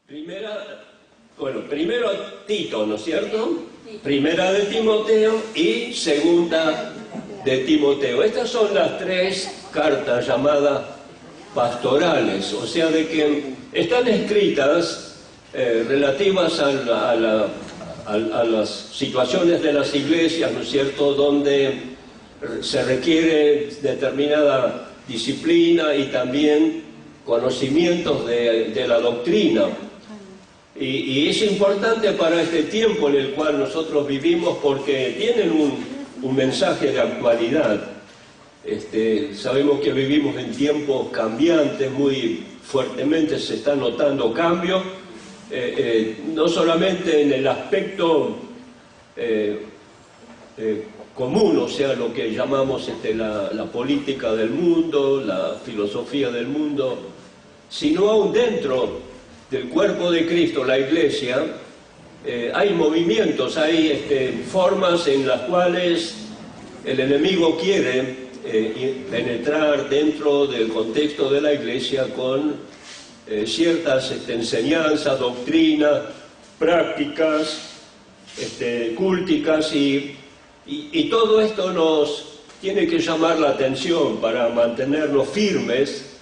Primero Tito, ¿no es cierto? Primera de Timoteo y segunda de Timoteo. Estas son las tres cartas llamadas pastorales, o sea, de que están escritas relativas a las situaciones de las iglesias, ¿no es cierto?, donde se requiere determinada disciplina y también conocimientos de la doctrina. Y es importante para este tiempo en el cual nosotros vivimos porque tienen un mensaje de actualidad. Sabemos que vivimos en tiempos cambiantes, muy fuertemente se está notando cambio, no solamente en el aspecto común, o sea, lo que llamamos la política del mundo, la filosofía del mundo, sino aún dentro del cuerpo de Cristo, la Iglesia, hay movimientos, hay formas en las cuales el enemigo quiere penetrar dentro del contexto de la Iglesia con ciertas enseñanzas, doctrinas, prácticas, cúlticas y todo esto nos tiene que llamar la atención para mantenernos firmes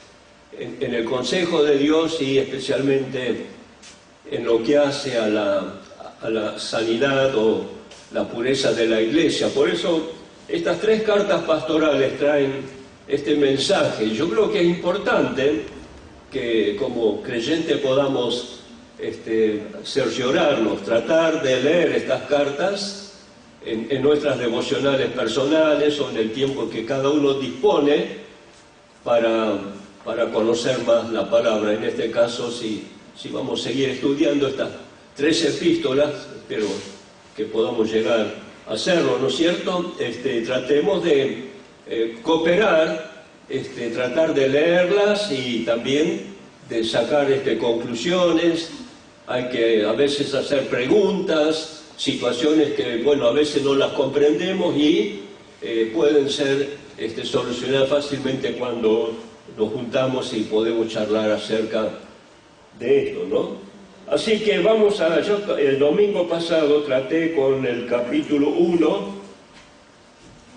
en el consejo de Dios y especialmente en lo que hace a la sanidad o la pureza de la Iglesia. Por eso estas tres cartas pastorales traen este mensaje. Yo creo que es importante que como creyentes podamos cerciorarnos, tratar de leer estas cartas en nuestras devocionales personales o en el tiempo que cada uno dispone para conocer más la palabra. En este caso, si vamos a seguir estudiando estas tres epístolas, espero que podamos llegar a hacerlo, ¿no es cierto? Tratemos de cooperar, tratar de leerlas y también de sacar conclusiones. Hay que a veces hacer preguntas, situaciones que, bueno, a veces no las comprendemos y pueden ser solucionadas fácilmente cuando nos juntamos y podemos charlar acerca de esto, ¿no? Así que vamos yo el domingo pasado traté con el capítulo 1,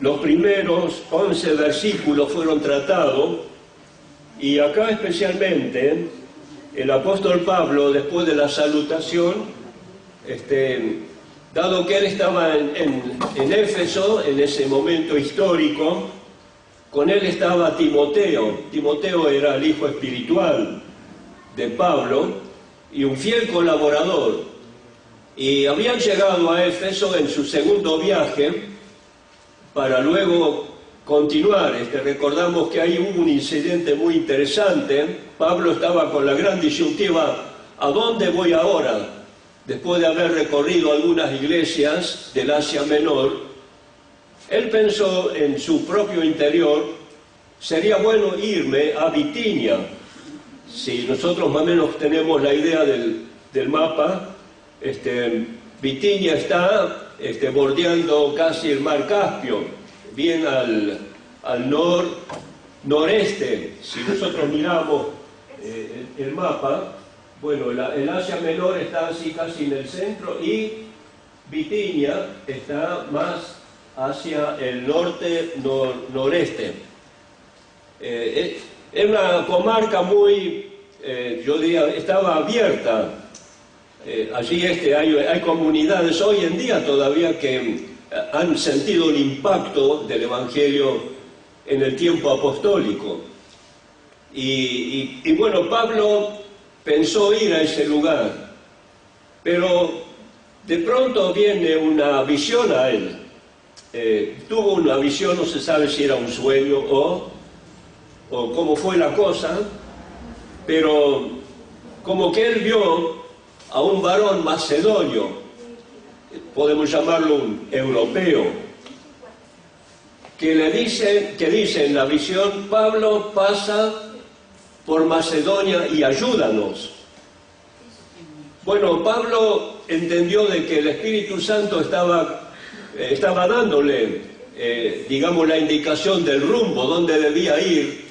los primeros 11 versículos fueron tratados, y acá especialmente el apóstol Pablo, después de la salutación, dado que él estaba en Éfeso, en ese momento histórico, con él estaba Timoteo. Timoteo era el hijo espiritual de Pablo y un fiel colaborador. Y habían llegado a Éfeso en su segundo viaje para luego continuar. Recordamos que ahí hubo un incidente muy interesante. Pablo estaba con la gran disyuntiva: ¿a dónde voy ahora? Después de haber recorrido algunas iglesias del Asia Menor, él pensó en su propio interior: sería bueno irme a Bitinia. Si nosotros más o menos tenemos la idea del mapa, Bitinia está bordeando casi el mar Caspio, bien al noreste. Si nosotros miramos el mapa, bueno, el Asia Menor está así casi en el centro y Bitinia está más hacia el norte-noreste. Es una comarca muy, yo diría, estaba abierta. Allí hay comunidades hoy en día todavía que han sentido el impacto del Evangelio en el tiempo apostólico. Y bueno, Pablo pensó ir a ese lugar, pero de pronto viene una visión a él. Tuvo una visión, no se sabe si era un sueño o cómo fue la cosa, pero como que él vio a un varón macedonio, podemos llamarlo un europeo, que dice en la visión: Pablo, pasa por Macedonia y ayúdanos. Bueno, Pablo entendió de que el Espíritu Santo estaba dándole, digamos, la indicación del rumbo, donde debía ir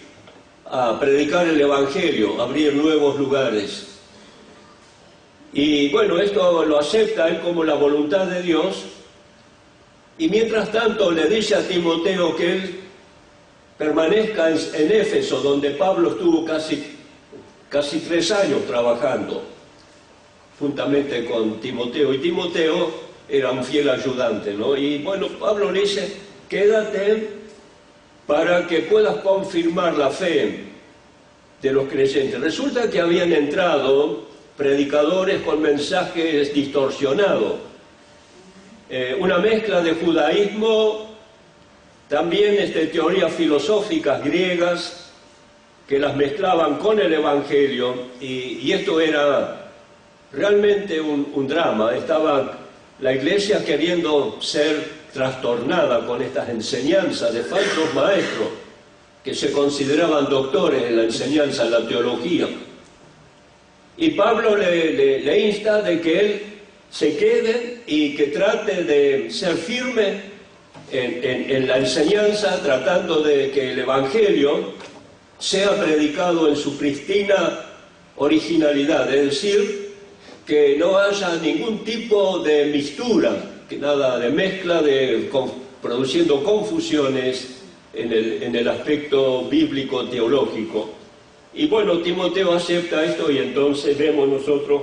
a predicar el Evangelio, abrir nuevos lugares. Y bueno, esto lo acepta él como la voluntad de Dios, y mientras tanto le dice a Timoteo que él permanezca en Éfeso, donde Pablo estuvo casi 3 años trabajando, juntamente con Timoteo, y Timoteo era un fiel ayudante, ¿no? Y bueno, Pablo le dice, quédate para que puedas confirmar la fe de los creyentes. Resulta que habían entrado predicadores con mensajes distorsionados, una mezcla de judaísmo, también teorías filosóficas griegas que las mezclaban con el Evangelio, y esto era realmente un drama. Estaba la iglesia queriendo ser trastornada con estas enseñanzas de falsos maestros que se consideraban doctores en la enseñanza de la teología. Y Pablo le insta de que él se quede y que trate de ser firme en la enseñanza, tratando de que el Evangelio sea predicado en su pristina originalidad, es decir, que no haya ningún tipo de mixtura, que nada de mezcla, produciendo confusiones en el aspecto bíblico teológico. Y bueno, Timoteo acepta esto, y entonces vemos nosotros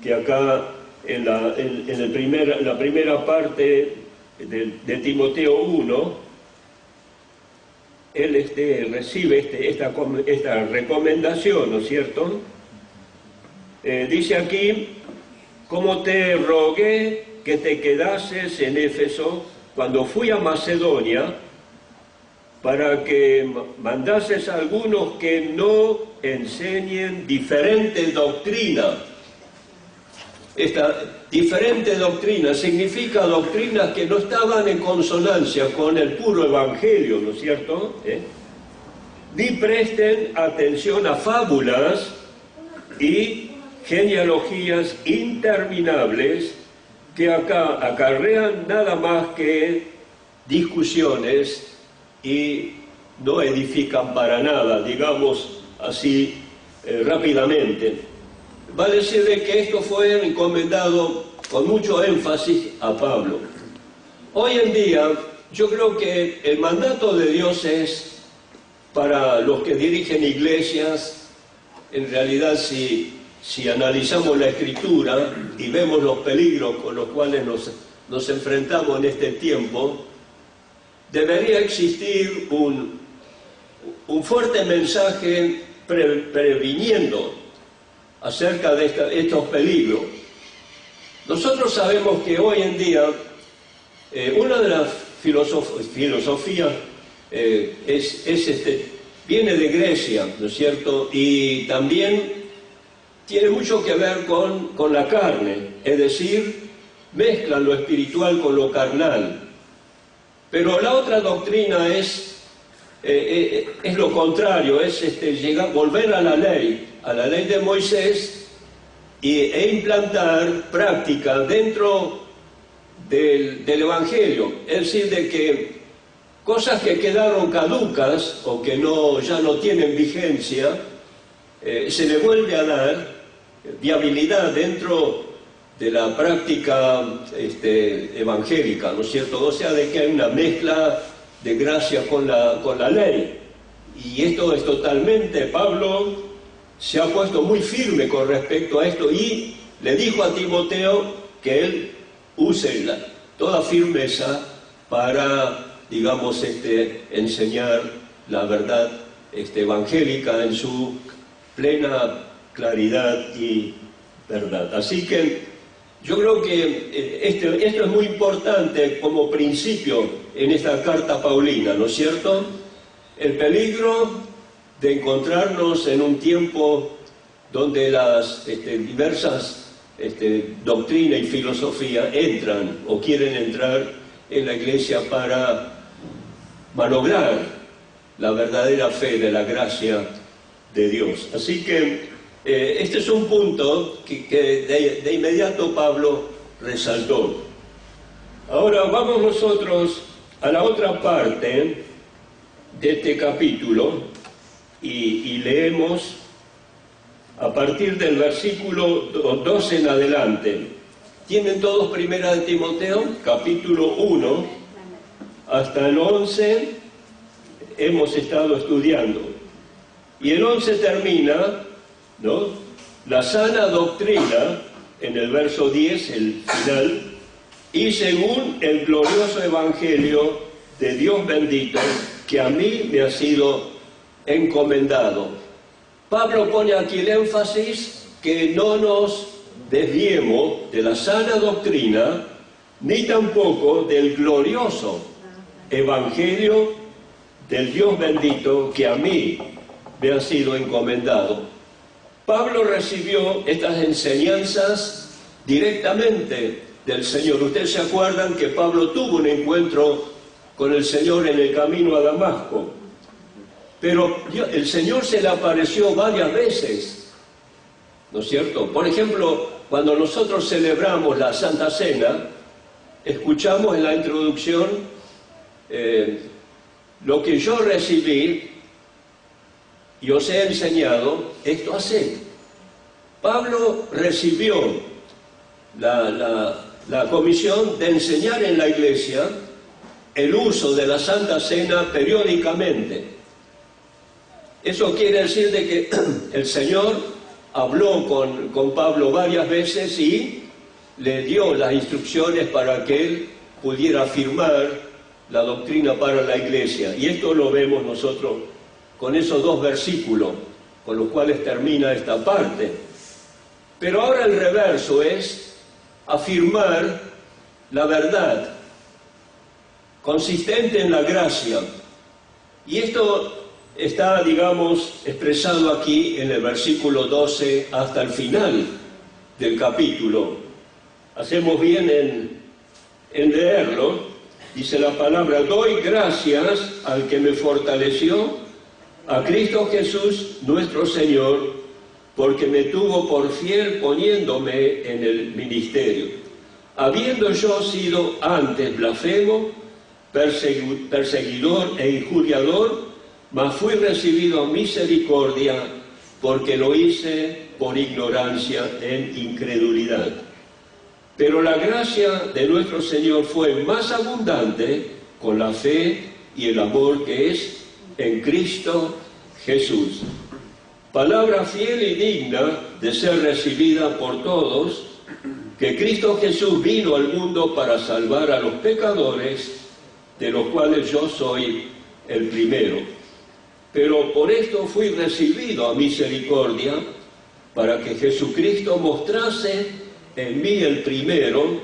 que acá en la primera parte de Timoteo 1, él recibe esta recomendación, ¿no es cierto? Dice aquí, como te rogué que te quedases en Éfeso cuando fui a Macedonia, para que mandases a algunos que no enseñen diferente doctrina. Esta diferente doctrina significa doctrinas que no estaban en consonancia con el puro evangelio, ¿no es cierto? Ni presten atención a fábulas y genealogías interminables que acá acarrean nada más que discusiones y no edifican para nada, digamos así rápidamente. Va a decirle que esto fue encomendado con mucho énfasis a Pablo. Hoy en día, yo creo que el mandato de Dios es para los que dirigen iglesias. En realidad, si analizamos la Escritura y vemos los peligros con los cuales nos enfrentamos en este tiempo, debería existir un fuerte mensaje previniendo acerca de estos peligros. Nosotros sabemos que hoy en día una de las filosofías viene de Grecia, ¿no es cierto? Y también tiene mucho que ver con la carne, es decir, mezclan lo espiritual con lo carnal. Pero la otra doctrina es lo contrario, es volver a la ley de Moisés e implantar práctica dentro del Evangelio. Es decir, de que cosas que quedaron caducas o que ya no tienen vigencia, se le vuelve a dar viabilidad dentro de la práctica evangélica, ¿no es cierto? O sea, de que hay una mezcla de gracia con la ley. Y esto es totalmente, Pablo se ha puesto muy firme con respecto a esto, y le dijo a Timoteo que él use toda firmeza para, digamos, enseñar la verdad evangélica en su plena claridad y verdad. Así que yo creo que esto es muy importante como principio en esta carta paulina, ¿no es cierto? El peligro de encontrarnos en un tiempo donde las diversas doctrinas y filosofía entran o quieren entrar en la iglesia para malograr la verdadera fe de la gracia de Dios. Así que este es un punto que de inmediato Pablo resaltó. Ahora vamos nosotros a la otra parte de este capítulo y leemos a partir del versículo 12 en adelante. ¿Tienen todos Primera de Timoteo? Capítulo 1, hasta el 11 hemos estado estudiando. Y el 11 termina, ¿no?, la sana doctrina, en el verso 10, el final, y según el glorioso evangelio de Dios bendito, que a mí me ha sido encomendado. Pablo pone aquí el énfasis que no nos desviemos de la sana doctrina, ni tampoco del glorioso evangelio del Dios bendito, que a mí me ha sido encomendado. Pablo recibió estas enseñanzas directamente del Señor. Ustedes se acuerdan que Pablo tuvo un encuentro con el Señor en el camino a Damasco, pero el Señor se le apareció varias veces, ¿no es cierto? Por ejemplo, cuando nosotros celebramos la Santa Cena, escuchamos en la introducción lo que yo recibí y os he enseñado, esto haced. Pablo recibió la comisión de enseñar en la iglesia el uso de la Santa Cena periódicamente. Eso quiere decir de que el Señor habló con Pablo varias veces y le dio las instrucciones para que él pudiera afirmar la doctrina para la iglesia. Y esto lo vemos nosotros con esos dos versículos con los cuales termina esta parte. Pero ahora el reverso es afirmar la verdad consistente en la gracia. Y esto está, digamos, expresado aquí en el versículo 12 hasta el final del capítulo. Hacemos bien en leerlo. Dice la palabra: doy gracias al que me fortaleció, a Cristo Jesús nuestro Señor, porque me tuvo por fiel poniéndome en el ministerio. Habiendo yo sido antes blasfemo, perseguidor e injuriador, mas fui recibido a misericordia, porque lo hice por ignorancia en incredulidad. Pero la gracia de nuestro Señor fue más abundante con la fe y el amor que es en Cristo Jesús. Palabra fiel y digna de ser recibida por todos, que Cristo Jesús vino al mundo para salvar a los pecadores, de los cuales yo soy el primero. Pero por esto fui recibido a misericordia, para que Jesucristo mostrase en mí el primero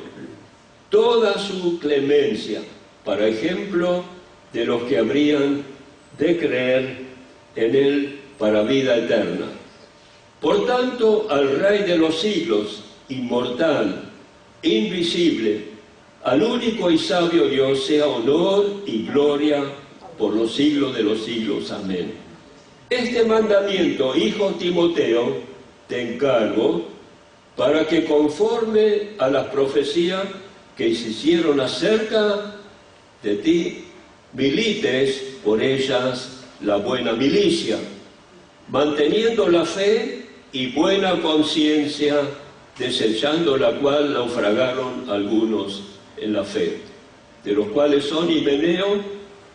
toda su clemencia, para ejemplo de los que habrían de creer en él para vida eterna. Por tanto, al Rey de los siglos, inmortal, invisible, al único y sabio Dios, sea honor y gloria por los siglos de los siglos. Amén. Este mandamiento, hijo Timoteo, te encargo, para que conforme a las profecías que se hicieron acerca de ti, milites por ellas la buena milicia, manteniendo la fe y buena conciencia, desechando la cual naufragaron algunos en la fe, de los cuales son Himeneo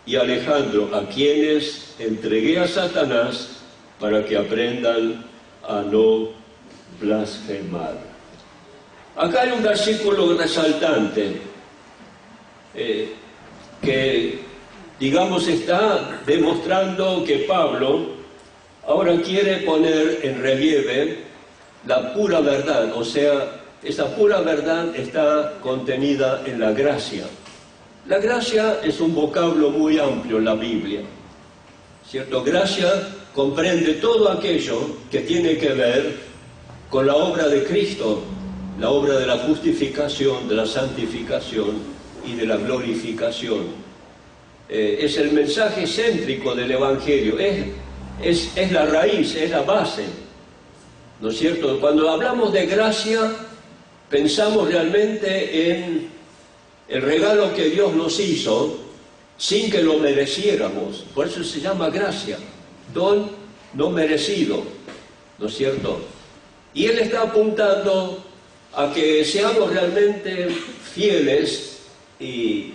y Alejandro, a quienes entregué a Satanás para que aprendan a no blasfemar. Acá hay un versículo resaltante que, digamos, está demostrando que Pablo ahora quiere poner en relieve la pura verdad, o sea, esa pura verdad está contenida en la gracia. La gracia es un vocablo muy amplio en la Biblia, ¿cierto? Gracia comprende todo aquello que tiene que ver con la obra de Cristo, la obra de la justificación, de la santificación y de la glorificación. Es el mensaje céntrico del Evangelio, es la raíz, es la base, ¿no es cierto? Cuando hablamos de gracia, pensamos realmente en el regalo que Dios nos hizo sin que lo mereciéramos. Por eso se llama gracia, don no merecido. ¿no es cierto? Y él está apuntando a que seamos realmente fieles y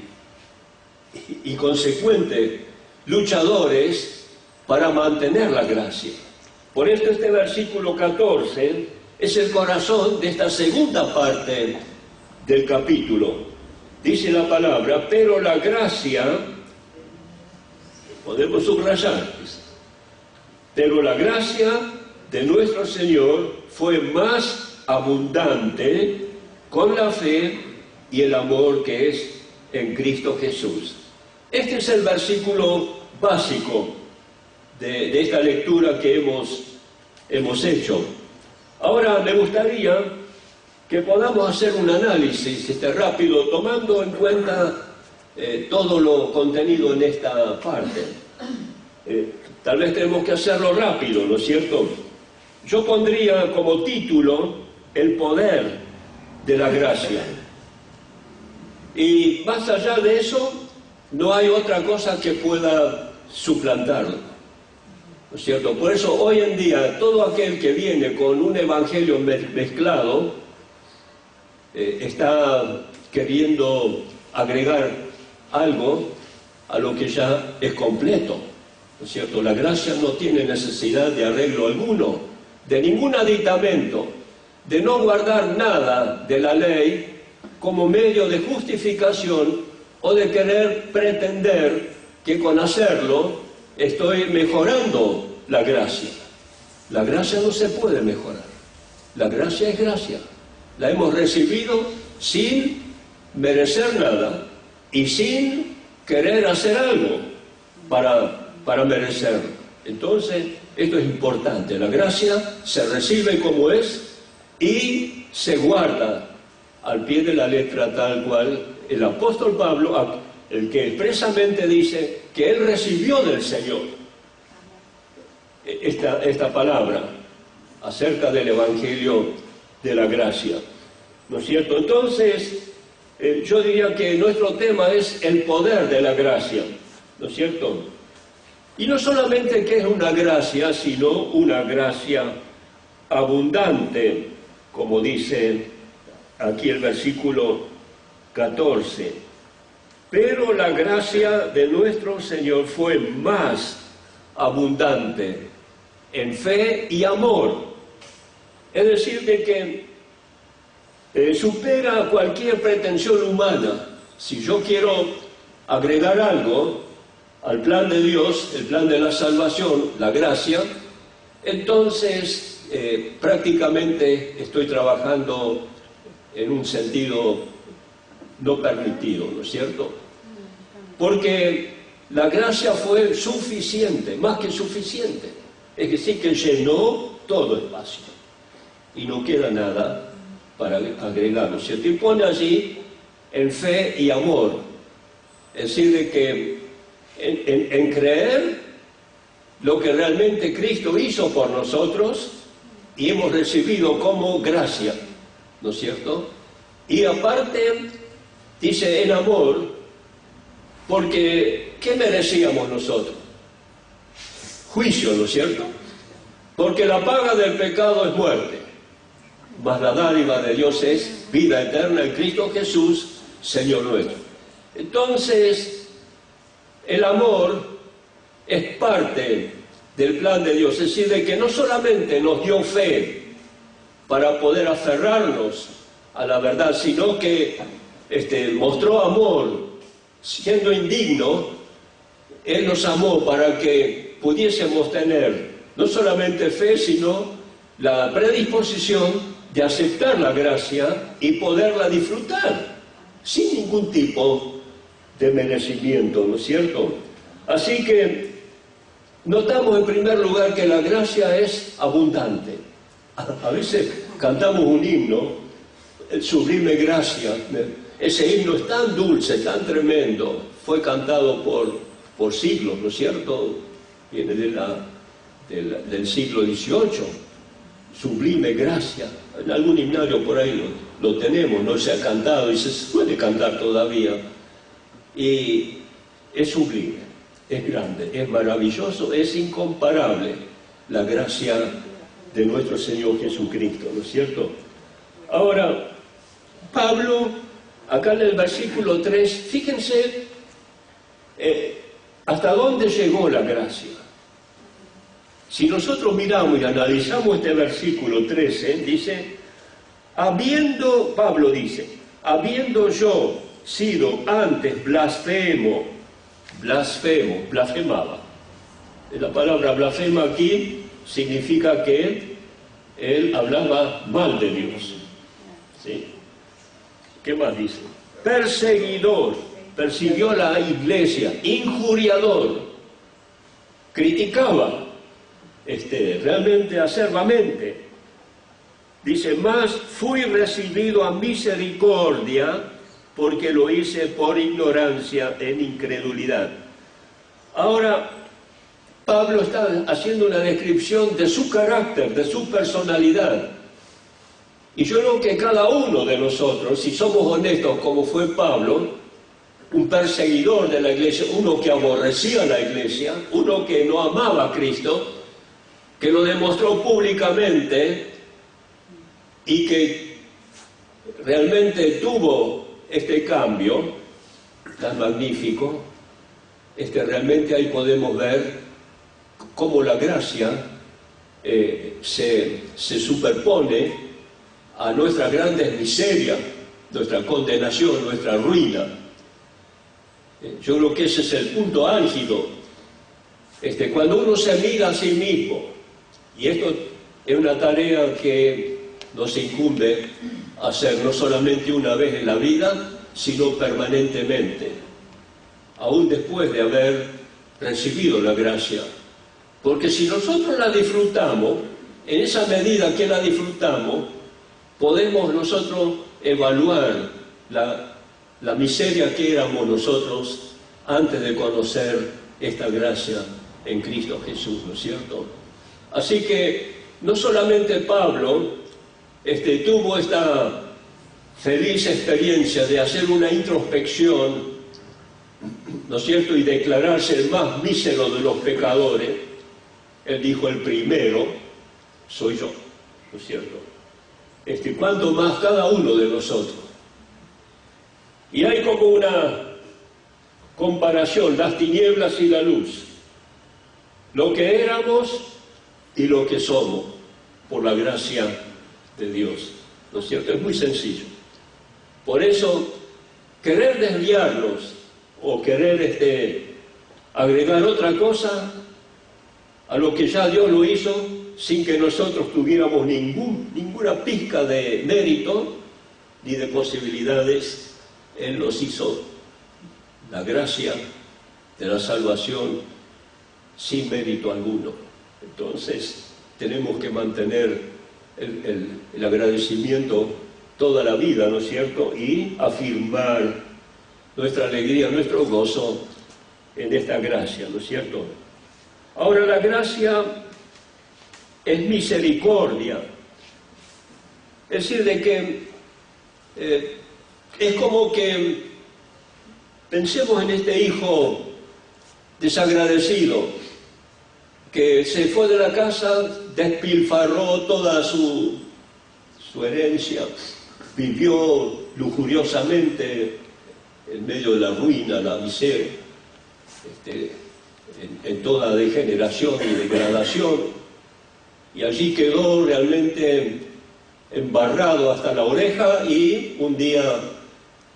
consecuentes luchadores para mantener la gracia. Por esto este versículo 14 es el corazón de esta segunda parte del capítulo. Dice la palabra, pero la gracia, podemos subrayar, pero la gracia de nuestro Señor fue más abundante con la fe y el amor que es en Cristo Jesús. Este es el versículo básico de esta lectura que hemos hecho. Ahora me gustaría que podamos hacer un análisis rápido, tomando en cuenta todo lo contenido en esta parte. Tal vez tenemos que hacerlo rápido, ¿no es cierto? Yo pondría como título el poder de la gracia. Y más allá de eso, no hay otra cosa que pueda suplantarlo, ¿no es cierto? Por eso hoy en día todo aquel que viene con un evangelio mezclado está queriendo agregar algo a lo que ya es completo, ¿no es cierto? La gracia no tiene necesidad de arreglo alguno, de ningún aditamento, de no guardar nada de la ley como medio de justificación o de querer pretender que con hacerlo estoy mejorando la gracia. La gracia no se puede mejorar. La gracia es gracia. La hemos recibido sin merecer nada y sin querer hacer algo para merecerlo. Entonces, esto es importante. La gracia se recibe como es y se guarda al pie de la letra, tal cual el apóstol Pablo, el que expresamente dice que él recibió del Señor esta palabra acerca del evangelio de la gracia, ¿no es cierto? Entonces, yo diría que nuestro tema es el poder de la gracia, ¿no es cierto? Y no solamente que es una gracia, sino una gracia abundante, como dice aquí el versículo 14. Pero la gracia de nuestro Señor fue más abundante en fe y amor. Es decir, de que supera cualquier pretensión humana. Si yo quiero agregar algo al plan de Dios, el plan de la salvación, la gracia, entonces prácticamente estoy trabajando en un sentido no permitido, ¿no es cierto? Porque la gracia fue suficiente, más que suficiente. Es decir, que llenó todo espacio y no queda nada para agregar, ¿no es cierto? Y pone allí en fe y amor. Es decir, de que en creer lo que realmente Cristo hizo por nosotros y hemos recibido como gracia, ¿no es cierto? Y aparte, dice en amor, porque ¿qué merecíamos nosotros? Juicio, ¿no es cierto? Porque la paga del pecado es muerte, mas la dádiva de Dios es vida eterna en Cristo Jesús, Señor nuestro. Entonces, el amor es parte del plan de Dios, es decir, de que no solamente nos dio fe para poder aferrarnos a la verdad, sino que mostró amor, siendo indigno, Él nos amó para que pudiésemos tener no solamente fe, sino la predisposición de aceptar la gracia y poderla disfrutar sin ningún tipo de merecimiento, ¿no es cierto? Así que notamos en primer lugar que la gracia es abundante. A veces cantamos un himno, Sublime Gracia. Ese himno es tan dulce, tan tremendo, fue cantado por siglos, ¿no es cierto? Viene del siglo XVIII. Sublime Gracia. En algún himnario por ahí lo tenemos, no se ha cantado y se puede cantar todavía. Y es sublime, es grande, es maravilloso, es incomparable la gracia de nuestro Señor Jesucristo, ¿no es cierto? Ahora, Pablo, acá en el versículo 3, fíjense hasta dónde llegó la gracia. Si nosotros miramos y analizamos este versículo 13, dice, Pablo dice, habiendo yo sido antes blasfemaba. La palabra blasfema aquí significa que él hablaba mal de Dios. ¿Sí? ¿Qué más dice? Perseguidor, persiguió a la iglesia, injuriador, criticaba realmente acerbamente. Dice, mas fui recibido a misericordia porque lo hice por ignorancia en incredulidad. Ahora, Pablo está haciendo una descripción de su carácter, de su personalidad. Y yo creo que cada uno de nosotros, si somos honestos como fue Pablo, un perseguidor de la iglesia, uno que aborrecía a la iglesia, uno que no amaba a Cristo, que lo demostró públicamente y que realmente tuvo este cambio tan magnífico, realmente ahí podemos ver cómo la gracia se superpone a nuestras grandes miserias, nuestra condenación, nuestra ruina. Yo creo que ese es el punto álgido. Cuando uno se mira a sí mismo, y esto es una tarea que nos incumbe hacer no solamente una vez en la vida, sino permanentemente, aún después de haber recibido la gracia. Porque si nosotros la disfrutamos, en esa medida que la disfrutamos, podemos nosotros evaluar la miseria que éramos nosotros antes de conocer esta gracia en Cristo Jesús, ¿no es cierto? Así que no solamente Pablo tuvo esta feliz experiencia de hacer una introspección, ¿no es cierto?, y declararse el más mísero de los pecadores. Él dijo, el primero soy yo, ¿no es cierto? ¿Cuánto más cada uno de nosotros? Y hay como una comparación, las tinieblas y la luz, lo que éramos y lo que somos, por la gracia de Dios, ¿no es cierto? Es muy sencillo. Por eso, querer desviarnos o querer agregar otra cosa a lo que ya Dios lo hizo, sin que nosotros tuviéramos ninguna pizca de mérito ni de posibilidades, Él nos hizo la gracia de la salvación sin mérito alguno. Entonces, tenemos que mantener el agradecimiento toda la vida, ¿no es cierto? Y afirmar nuestra alegría, nuestro gozo en esta gracia, ¿no es cierto? Ahora, la gracia es misericordia. Es decir, de que es como que pensemos en este hijo desagradecido que se fue de la casa, despilfarró toda su herencia, vivió lujuriosamente en medio de la ruina, la miseria, en toda degeneración y degradación, y allí quedó realmente embarrado hasta la oreja, y un día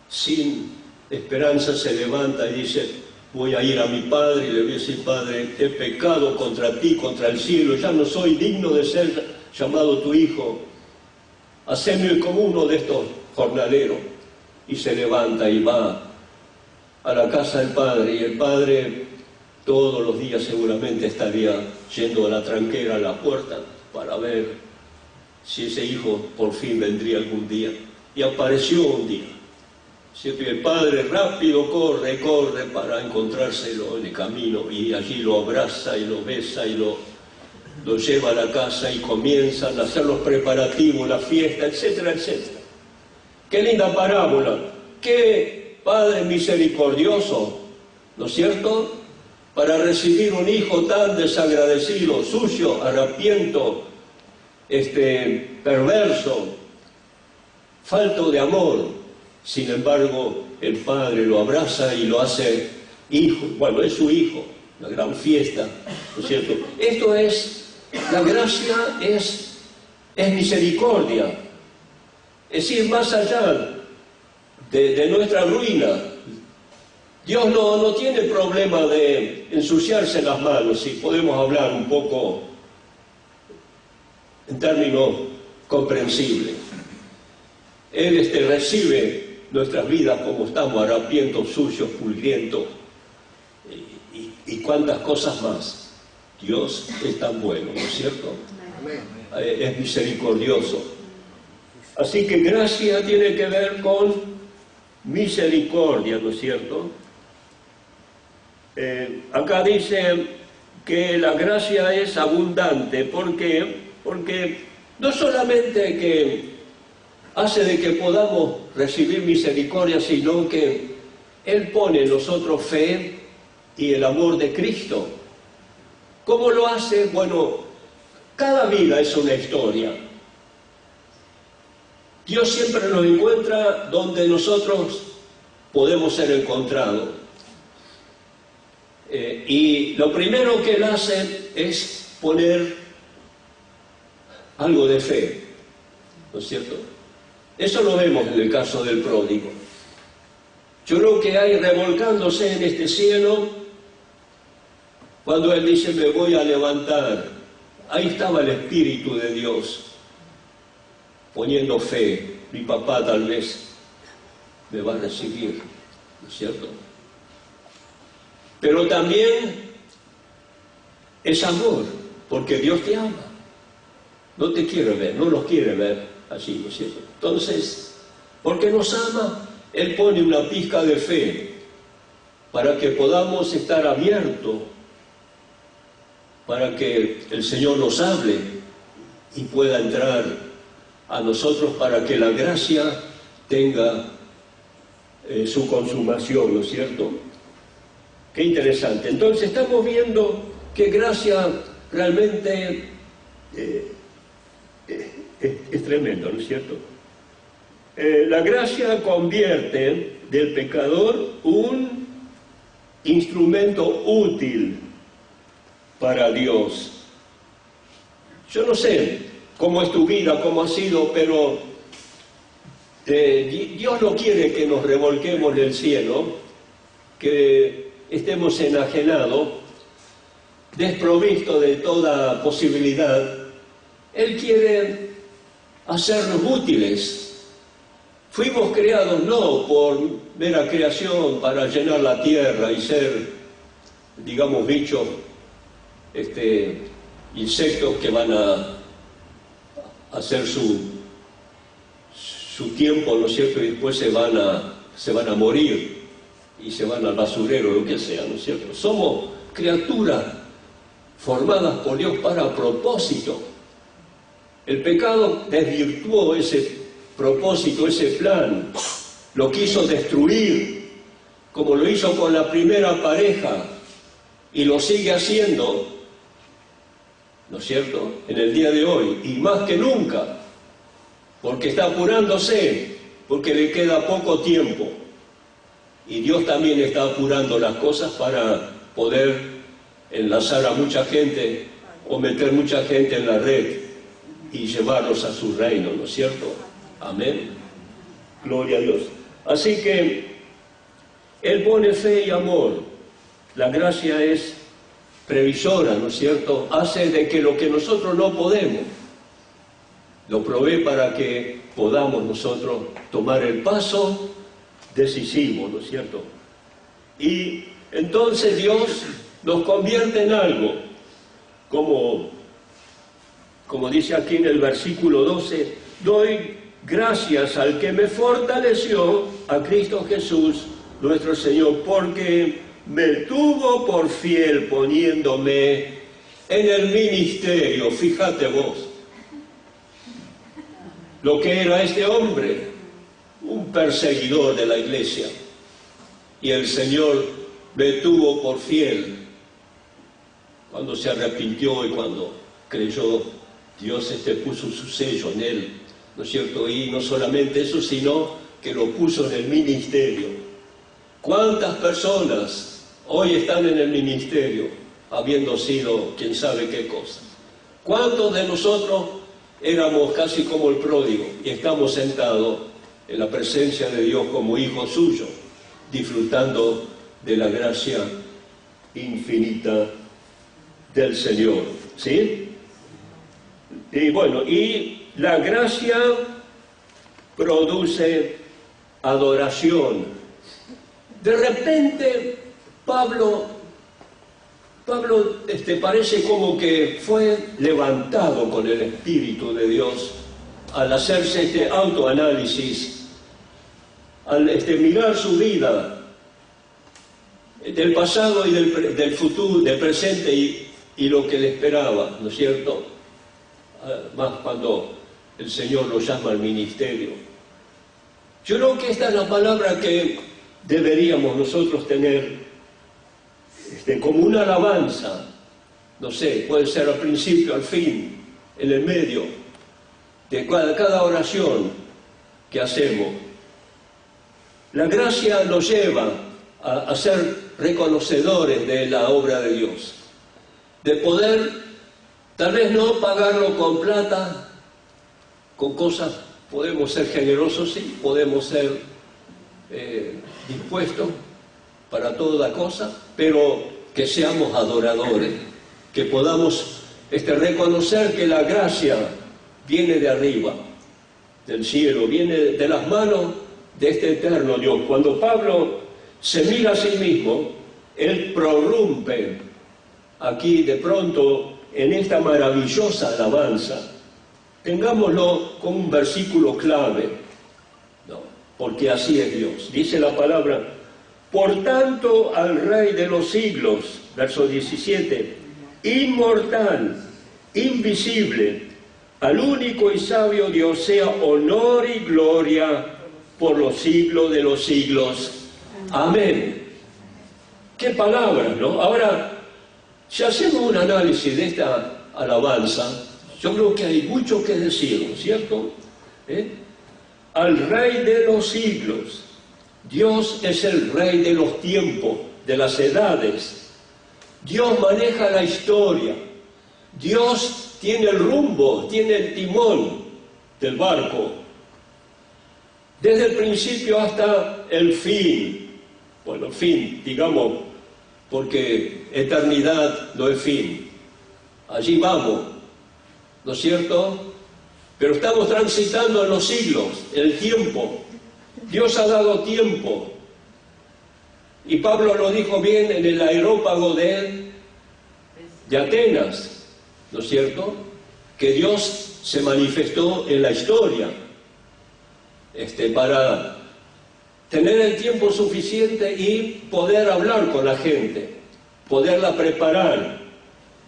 sin esperanza se levanta y dice, voy a ir a mi padre y le voy a decir, Padre, he pecado contra ti, contra el cielo, ya no soy digno de ser llamado tu hijo, haceme como uno de estos jornaleros. Y se levanta y va a la casa del padre, y el padre todos los días seguramente estaría yendo a la tranquera, a la puerta, para ver si ese hijo por fin vendría algún día. Y apareció un día. ¿Cierto? Y el padre rápido corre para encontrárselo en el camino, y allí lo abraza y lo besa y lo lleva a la casa, y comienzan a hacer los preparativos, la fiesta, etcétera, etcétera. ¡Qué linda parábola! ¡Qué padre misericordioso! ¿No es cierto? Para recibir un hijo tan desagradecido, sucio, harapiento, perverso, falto de amor. Sin embargo, el Padre lo abraza y lo hace hijo. Bueno, es su hijo, la gran fiesta, ¿no es cierto? Esto es, la gracia es misericordia, es ir más allá de nuestra ruina. Dios no tiene problema de ensuciarse las manos, si podemos hablar un poco en términos comprensibles. Él recibe nuestras vidas como estamos, harapientos, sucios, pulgrientos y cuantas cosas más. Dios es tan bueno, ¿no es cierto? Es misericordioso. Así que gracia tiene que ver con misericordia, ¿no es cierto? Acá dice que la gracia es abundante. ¿Por qué? Porque no solamente que hace de que podamos recibir misericordia, sino que Él pone en nosotros fe y el amor de Cristo. ¿Cómo lo hace? Bueno, cada vida es una historia. Dios siempre nos encuentra donde nosotros podemos ser encontrados. Y lo primero que Él hace es poner algo de fe, ¿no es cierto? Eso lo vemos en el caso del pródigo. Yo creo que hay revolcándose en este cielo, cuando Él dice, me voy a levantar, ahí estaba el Espíritu de Dios, poniendo fe. Mi papá tal vez me va a recibir, ¿no es cierto? Pero también es amor, porque Dios te ama. No te quiere ver, no los quiere ver así, ¿no es cierto? Entonces, porque nos ama, Él pone una pizca de fe para que podamos estar abiertos, para que el Señor nos hable y pueda entrar a nosotros para que la gracia tenga su consumación, ¿no es cierto? Qué interesante. Entonces estamos viendo que gracia realmente es tremendo, ¿no es cierto? La gracia convierte del pecador un instrumento útil para Dios. Yo no sé cómo es tu vida, cómo ha sido, pero Dios no quiere que nos revolquemos del cielo, que estemos enajenados, desprovistos de toda posibilidad. Él quiere hacernos útiles. Fuimos creados no por mera creación para llenar la tierra y ser, digamos, bichos, insectos que van a hacer su tiempo, ¿no es cierto? Y después se van a morir y se van al basurero, lo que sea, ¿no es cierto? Somos criaturas formadas por Dios para propósito. El pecado desvirtuó ese propósito, ese plan, lo quiso destruir, como lo hizo con la primera pareja, y lo sigue haciendo, ¿no es cierto?, en el día de hoy, y más que nunca, porque está apurándose, porque le queda poco tiempo, y Dios también está apurando las cosas para poder enlazar a mucha gente, o meter mucha gente en la red, y llevarlos a su reino, ¿no es cierto? Amén. Gloria a Dios. Así que Él pone fe y amor. La gracia es previsora, ¿no es cierto? Hace de que lo que nosotros no podemos, lo provee para que podamos nosotros tomar el paso decisivo, ¿no es cierto? Y entonces Dios nos convierte en algo, como dice aquí en el versículo 12, doy gracias al que me fortaleció, a Cristo Jesús, nuestro Señor, porque me tuvo por fiel poniéndome en el ministerio. Fíjate vos, lo que era este hombre, un perseguidor de la iglesia, y el Señor me tuvo por fiel cuando se arrepintió y cuando creyó Dios puso su sello en él, ¿no es cierto? Y no solamente eso, sino que lo puso en el ministerio. ¿Cuántas personas hoy están en el ministerio habiendo sido quién sabe qué cosa? ¿Cuántos de nosotros éramos casi como el pródigo y estamos sentados en la presencia de Dios como hijos suyos, disfrutando de la gracia infinita del Señor? ¿Sí? Y bueno, y la gracia produce adoración. De repente, Pablo parece como que fue levantado con el Espíritu de Dios al hacerse este autoanálisis, al mirar su vida del pasado y del futuro, del presente y lo que le esperaba, ¿no es cierto? Más cuando el Señor lo llama al ministerio. Yo creo que esta es la palabra que deberíamos nosotros tener como una alabanza, no sé, puede ser al principio, al fin, en el medio de cada oración que hacemos. La gracia nos lleva a ser reconocedores de la obra de Dios, de poder, tal vez no pagarlo con plata, con cosas, podemos ser generosos, sí, podemos ser dispuestos para toda cosa, pero que seamos adoradores, que podamos reconocer que la gracia viene de arriba, del cielo, viene de las manos de este eterno Dios. Cuando Pablo se mira a sí mismo, él prorrumpe aquí de pronto en esta maravillosa alabanza. Tengámoslo como un versículo clave, ¿no? Porque así es Dios. Dice la palabra: por tanto al Rey de los siglos, verso 17, inmortal, invisible, al único y sabio Dios, sea honor y gloria por los siglos de los siglos. Amén. Qué palabras, ¿no? Ahora, si hacemos un análisis de esta alabanza, yo creo que hay mucho que decir, ¿no es cierto? Al Rey de los siglos. Dios es el Rey de los tiempos, de las edades. Dios maneja la historia. Dios tiene el rumbo, tiene el timón del barco. Desde el principio hasta el fin. Bueno, fin, digamos, porque eternidad no es fin. Allí vamos, ¿no es cierto? Pero estamos transitando en los siglos, en el tiempo. Dios ha dado tiempo. Y Pablo lo dijo bien en el aerópago de Atenas, ¿no es cierto? Que Dios se manifestó en la historia para tener el tiempo suficiente y poder hablar con la gente, poderla preparar,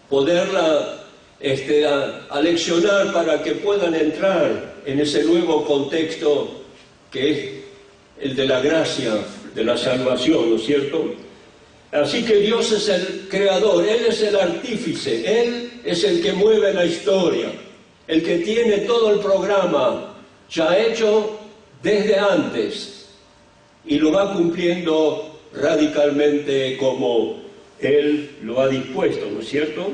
poderla aleccionar para que puedan entrar en ese nuevo contexto que es el de la gracia, de la salvación, ¿no es cierto? Así que Dios es el creador, Él es el artífice, Él es el que mueve la historia, el que tiene todo el programa ya hecho desde antes y lo va cumpliendo radicalmente como Él lo ha dispuesto, ¿no es cierto?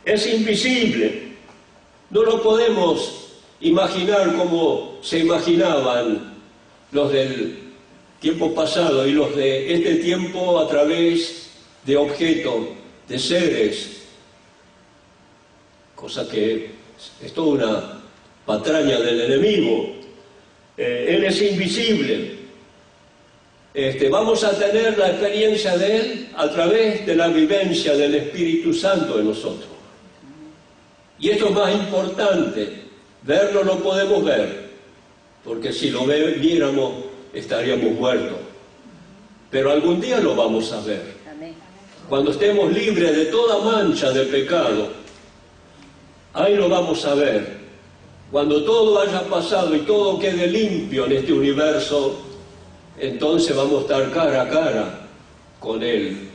Es invisible, no lo podemos imaginar como se imaginaban los del tiempo pasado y los de este tiempo a través de objetos, de seres, cosa que es toda una patraña del enemigo. Él es invisible. Vamos a tener la experiencia de Él a través de la vivencia del Espíritu Santo en nosotros. Y esto es más importante, verlo no podemos ver, porque si lo viéramos estaríamos muertos. Pero algún día lo vamos a ver. Cuando estemos libres de toda mancha de pecado, ahí lo vamos a ver. Cuando todo haya pasado y todo quede limpio en este universo, entonces vamos a estar cara a cara con Él,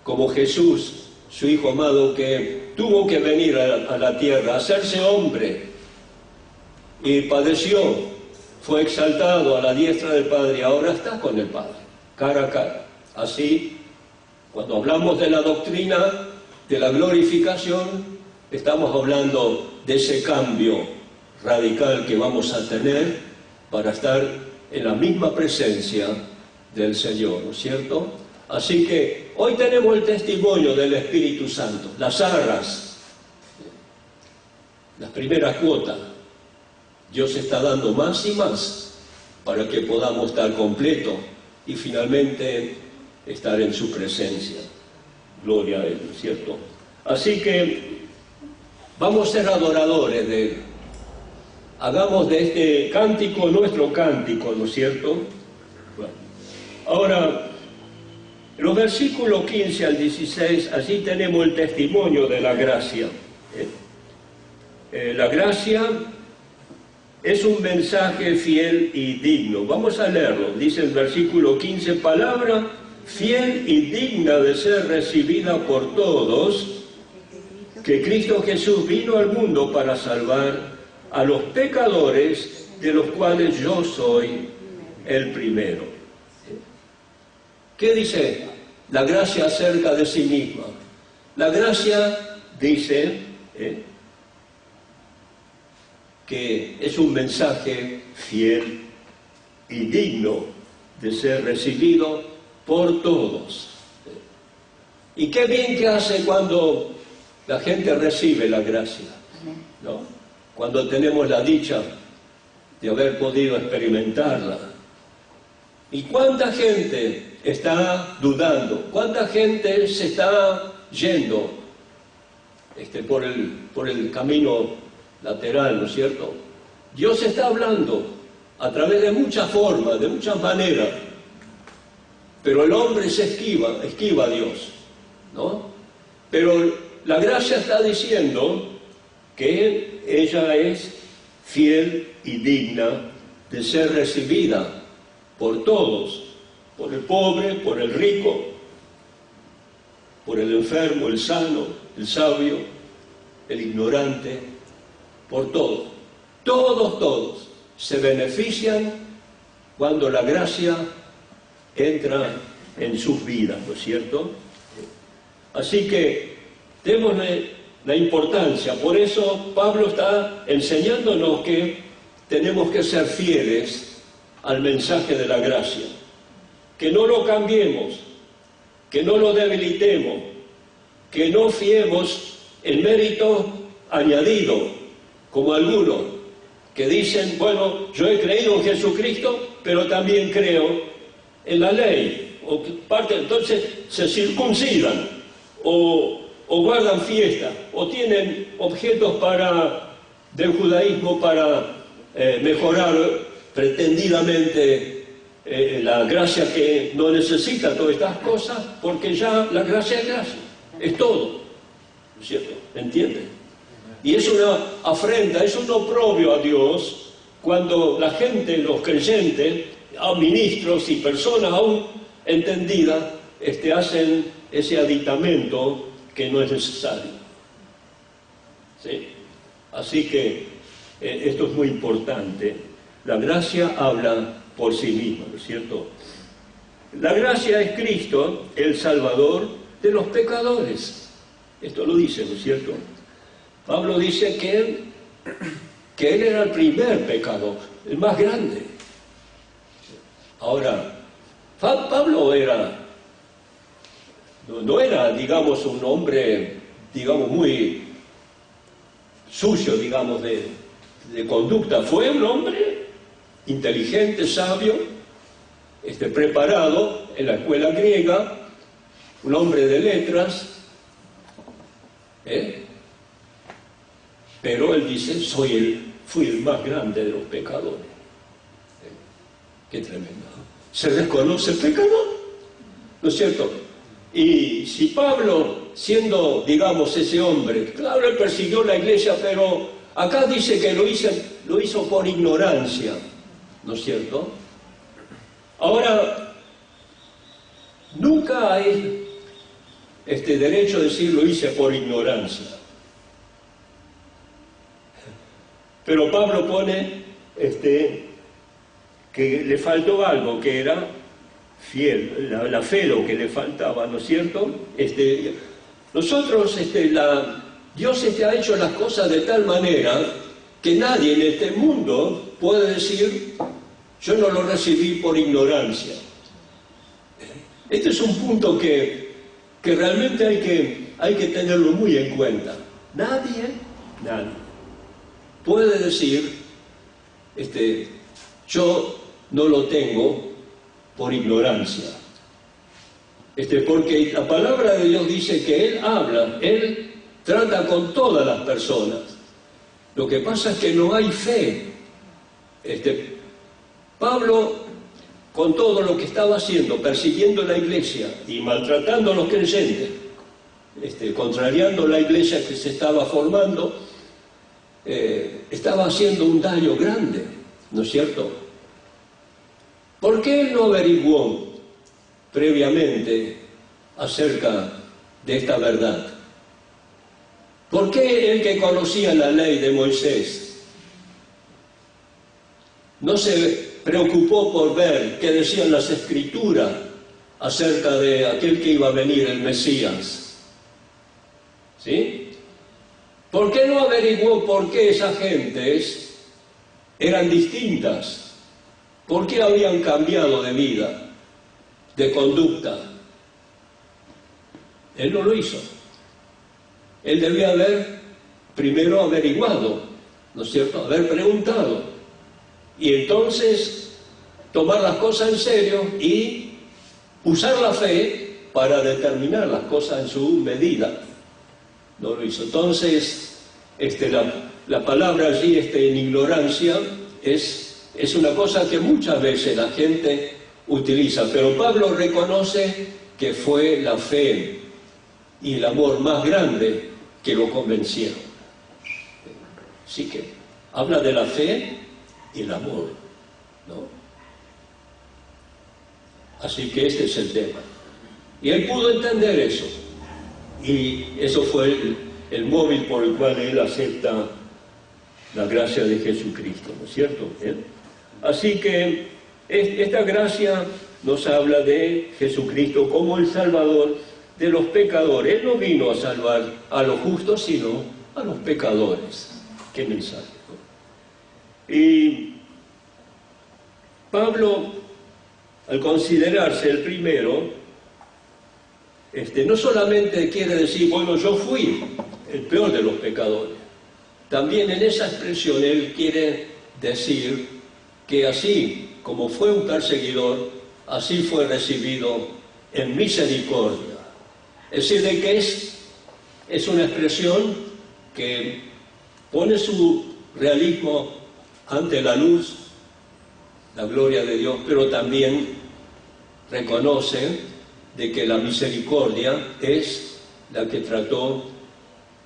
como Jesús, su Hijo amado, que tuvo que venir a la tierra, hacerse hombre, y padeció, fue exaltado a la diestra del Padre, y ahora está con el Padre, cara a cara. Así, cuando hablamos de la doctrina de la glorificación, estamos hablando de ese cambio radical que vamos a tener para estar en la misma presencia del Señor, ¿no es cierto? Así que hoy tenemos el testimonio del Espíritu Santo, las arras, las primeras cuotas. Dios está dando más y más para que podamos estar completos y finalmente estar en su presencia. Gloria a Él, ¿no es cierto? Así que vamos a ser adoradores de Él. Hagamos de este cántico nuestro cántico, ¿no es cierto? Bueno, ahora, los versículos 15 al 16, allí tenemos el testimonio de la gracia. La gracia es un mensaje fiel y digno. Vamos a leerlo. Dice el versículo 15, palabra fiel y digna de ser recibida por todos, que Cristo Jesús vino al mundo para salvar a los pecadores, de los cuales yo soy el primero. ¿Qué dice la gracia acerca de sí misma? La gracia dice que es un mensaje fiel y digno de ser recibido por todos. Y qué bien que hace cuando la gente recibe la gracia, ¿no? Cuando tenemos la dicha de haber podido experimentarla. ¿Y cuánta gente está dudando? ¿Cuánta gente se está yendo por el camino lateral, ¿no es cierto? Dios está hablando a través de muchas formas, de muchas maneras, pero el hombre se esquiva a Dios, ¿no? Pero la gracia está diciendo que ella es fiel y digna de ser recibida por todos, por el pobre, por el rico, por el enfermo, el sano, el sabio, el ignorante, por todos. Todos se benefician cuando la gracia entra en sus vidas, ¿no es cierto? Así que démosle la importancia. Por eso Pablo está enseñándonos que tenemos que ser fieles al mensaje de la gracia, que no lo cambiemos, que no lo debilitemos, que no fiemos en mérito añadido, como algunos que dicen, bueno, yo he creído en Jesucristo, pero también creo en la ley, o entonces se circuncidan, o guardan fiesta, o tienen objetos del judaísmo para mejorar pretendidamente la gracia, que no necesita todas estas cosas, porque ya la gracia es gracia, es todo, ¿no es cierto? ¿Entienden? Y es una afrenta, es un oprobio a Dios cuando la gente, los creyentes, a ministros y personas aún entendidas, hacen ese aditamento que no es necesario. ¿Sí? Así que esto es muy importante. La gracia habla por sí misma, ¿no es cierto? La gracia es Cristo, el Salvador de los pecadores. Esto lo dice, ¿no es cierto? Pablo dice que él era el primer pecador, el más grande. Ahora, Pablo no era, digamos, un hombre, digamos, muy sucio, digamos, de conducta. Fue un hombre inteligente, sabio, preparado en la escuela griega, un hombre de letras, pero él dice, fui el más grande de los pecadores. Qué tremendo. Se reconoce el pecador, ¿no es cierto? Y si Pablo, siendo, digamos, ese hombre, claro, él persiguió la iglesia, pero acá dice que lo hizo por ignorancia, ¿no es cierto? Ahora, nunca hay derecho a decir lo hice por ignorancia. Pero Pablo pone que le faltó algo, que era fiel, la fe lo que le faltaba, ¿no es cierto? Nosotros, Dios ha hecho las cosas de tal manera que nadie en este mundo puede decir, yo no lo recibí por ignorancia. Este es un punto que realmente hay que tenerlo muy en cuenta. Nadie puede decir, yo no lo tengo por ignorancia. Porque la palabra de Dios dice que Él habla, Él trata con todas las personas. Lo que pasa es que no hay fe. Pablo, con todo lo que estaba haciendo, persiguiendo la iglesia y maltratando a los creyentes, contrariando la iglesia que se estaba formando, estaba haciendo un daño grande, ¿no es cierto? ¿Por qué él no averiguó previamente acerca de esta verdad? ¿Por qué él, que conocía la ley de Moisés, no se preocupó por ver qué decían las Escrituras acerca de aquel que iba a venir, el Mesías? ¿Sí? ¿Por qué no averiguó por qué esas gentes eran distintas? ¿Por qué habían cambiado de vida, de conducta? Él no lo hizo. Él debía haber primero averiguado, ¿no es cierto? Haber preguntado. Y entonces tomar las cosas en serio y usar la fe para determinar las cosas en su medida. No lo hizo. Entonces, la palabra allí, en ignorancia, es una cosa que muchas veces la gente utiliza, pero Pablo reconoce que fue la fe y el amor más grande que lo convencieron. Así que habla de la fe y el amor, ¿no? Así que este es el tema. Y él pudo entender eso. Y eso fue el móvil por el cual él acepta la gracia de Jesucristo, ¿no es cierto? Así que esta gracia nos habla de Jesucristo como el Salvador de los pecadores. Él no vino a salvar a los justos, sino a los pecadores. Qué mensaje, ¿no? Y Pablo, al considerarse el primero, no solamente quiere decir, bueno, yo fui el peor de los pecadores. También en esa expresión él quiere decir que así como fue un perseguidor, así fue recibido en misericordia. Es decir, de que es una expresión que pone su realismo ante la luz, la gloria de Dios, pero también reconoce de que la misericordia es la que trató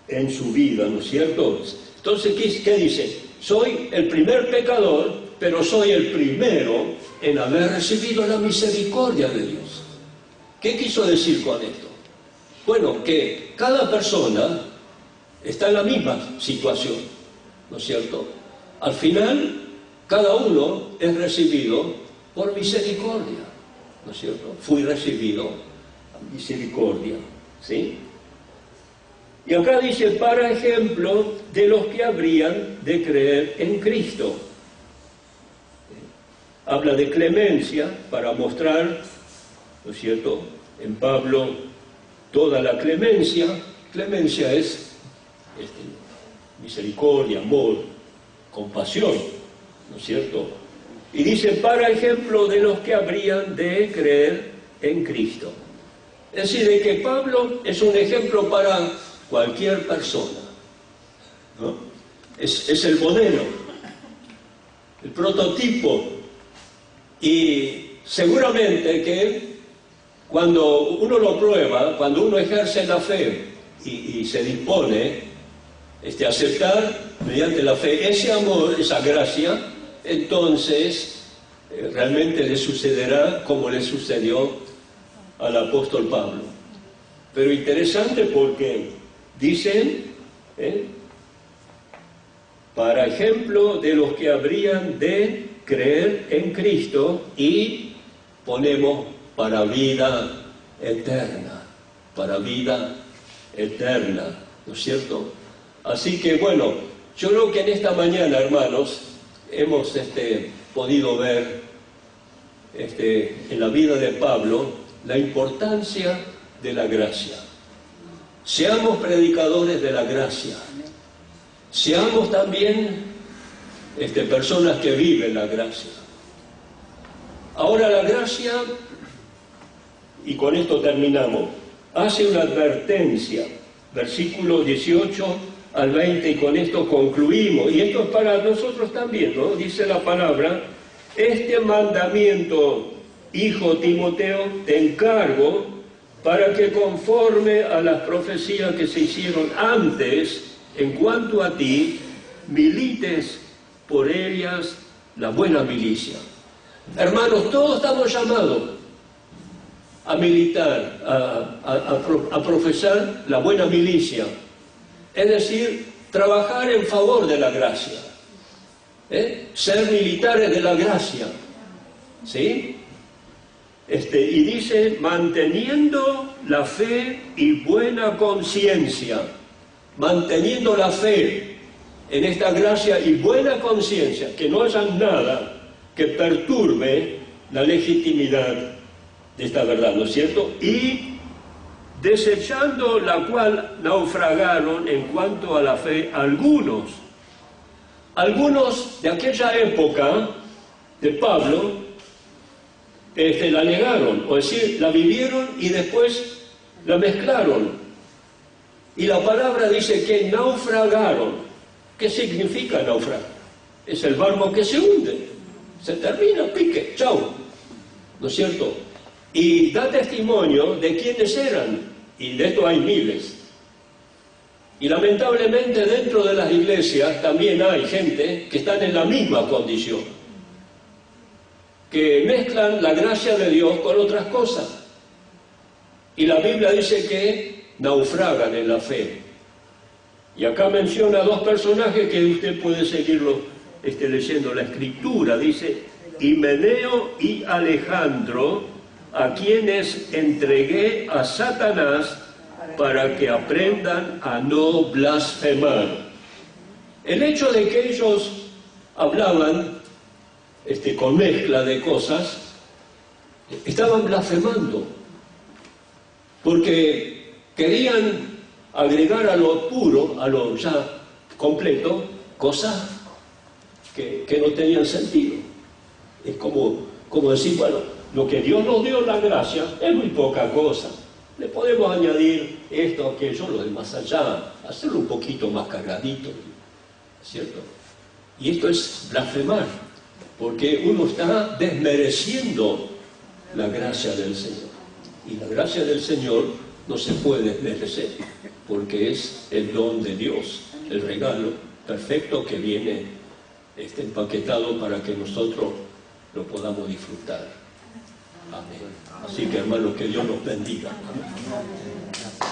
en su vida, ¿no es cierto? Entonces, ¿qué dice? Soy el primer pecador, pero soy el primero en haber recibido la misericordia de Dios. ¿Qué quiso decir con esto? Bueno, que cada persona está en la misma situación, ¿no es cierto? Al final, cada uno es recibido por misericordia, ¿no es cierto? Fui recibido a misericordia, ¿sí? Y acá dice, para ejemplo de los que habrían de creer en Cristo. Habla de clemencia para mostrar, ¿no es cierto?, en Pablo toda la clemencia. Clemencia es misericordia, amor, compasión, ¿no es cierto? Y dice, para ejemplo de los que habrían de creer en Cristo. Es decir, de que Pablo es un ejemplo para cualquier persona, ¿no? Es el modelo, el prototipo. Y seguramente que cuando uno lo prueba, cuando uno ejerce la fe y se dispone a aceptar mediante la fe ese amor, esa gracia, entonces realmente le sucederá como le sucedió al apóstol Pablo. Pero interesante porque dicen, para ejemplo de los que habrían de creer en Cristo, y ponemos para vida eterna, para vida eterna, ¿no es cierto? Así que bueno, yo creo que en esta mañana, hermanos, hemos podido ver en la vida de Pablo la importancia de la gracia. Seamos predicadores de la gracia, seamos también personas que viven la gracia. Ahora la gracia, y con esto terminamos, hace una advertencia, versículos 18 al 20, y con esto concluimos, y esto es para nosotros también, ¿no? Dice la palabra: este mandamiento, hijo Timoteo, te encargo para que conforme a las profecías que se hicieron antes, en cuanto a ti, milites por ellas la buena milicia. Hermanos, todos estamos llamados a militar, a profesar la buena milicia, es decir, trabajar en favor de la gracia, ser militares de la gracia, ¿sí? Y dice, manteniendo la fe y buena conciencia, manteniendo la fe en esta gracia y buena conciencia, que no haya nada que perturbe la legitimidad de esta verdad, ¿no es cierto? Y desechando la cual naufragaron en cuanto a la fe algunos de aquella época de Pablo, la negaron, o decir, la vivieron y después la mezclaron. Y la palabra dice que naufragaron. ¿Qué significa naufragar? Es el barco que se hunde, se termina, pique, chau, ¿no es cierto? Y da testimonio de quiénes eran, y de esto hay miles. Y lamentablemente dentro de las iglesias también hay gente que están en la misma condición, que mezclan la gracia de Dios con otras cosas. Y la Biblia dice que naufragan en la fe. Y acá menciona dos personajes que usted puede seguirlo leyendo la escritura. Dice, Himeneo y Alejandro, a quienes entregué a Satanás para que aprendan a no blasfemar. El hecho de que ellos hablaban con mezcla de cosas, estaban blasfemando, porque querían agregar a lo puro, a lo ya completo, cosas que no tenían sentido. Es como decir, bueno, lo que Dios nos dio la gracia es muy poca cosa. Le podemos añadir esto, aquello, lo de más allá, hacerlo un poquito más cargadito, ¿cierto? Y esto es blasfemar, porque uno está desmereciendo la gracia del Señor. Y la gracia del Señor no se puede desmerecer, porque es el don de Dios, el regalo perfecto que viene empaquetado para que nosotros lo podamos disfrutar. Amén. Así que, hermanos, que Dios nos bendiga. Amén.